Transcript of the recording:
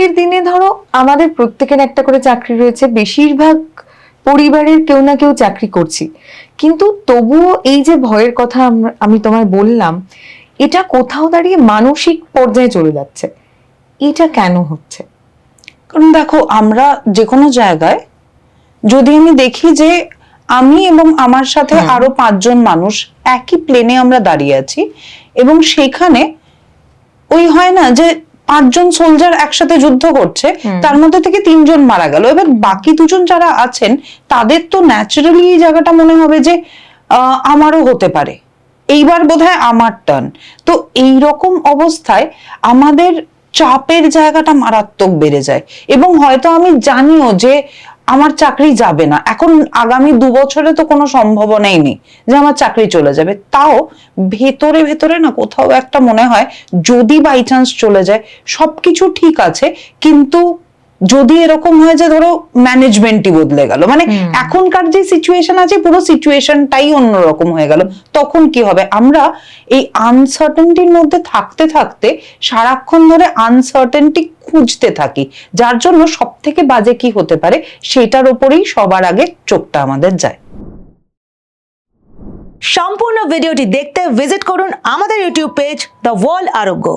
আজকের দিনে ধরো আমাদের প্রত্যেকের একটা করে চাকরি রয়েছে, বেশিরভাগ পরিবারের কেউ না কেউ চাকরি করছি, কিন্তু তবুও এই যে ভয়ের কথা আমি তোমায় বললাম, এটা কোথাও দাঁড়িয়ে মানসিক পর্যায়ে চলে যাচ্ছে। এটা কেন হচ্ছে? কারণ দেখো, আমরা যে কোনো জায়গায় যদি আমি দেখি যে আমি এবং আমার সাথে আরো 5 জন মানুষ একই প্লেনে আমরা দাঁড়িয়ে আছি, এবং সেখানে ওই হয় না যে 5 জন সোলজার একসাথে যুদ্ধ করছে, তার মধ্যে থেকে 3 জন মারা গেল, এবার বাকি 2 জন যারা আছেন তাদের তো ন্যাচারালি এই জায়গাটা মনে হবে যে আমারও হতে পারে, এইবার বোধহয় আমার টার্ন। তো এই রকম অবস্থায় আমাদের চাপের জায়গাটা মারাত্মক বেড়ে যায়, এবং হয়তো আমি জানিও যে আমার চাকরি যাবে না, এখন আগামী 2 বছরে তো কোনো সম্ভাবনাই নেই যে আমার চাকরি চলে যাবে, তাও ভেতরে ভেতরে না কোথাও একটা মনে হয় যদি বাই চান্স চলে যায় সবকিছু ঠিক আছে, কিন্তু যদি এরকম হয় যে ধরো ম্যানেজমেন্টই বদলে গেল, মানে এখনকার যে সিচুয়েশন আছে পুরো সিচুয়েশনটাই অন্যরকম হয়ে গেল, তখন কি হবে? আমরা এই আনসার্টেনটির মধ্যে থাকতে থাকতে সারাক্ষণ ধরে আনসার্টেনটি খুঁজতে থাকি, যার জন্য সব থেকে বাজে কি হতে পারে সেটার উপরেই সবার আগে চোখটা আমাদের যায়। সম্পূর্ণ ভিডিওটি দেখতে ভিজিট করুন আমাদের ইউটিউব পেজ দ্য ওয়ার্ল্ড আরোগ্য।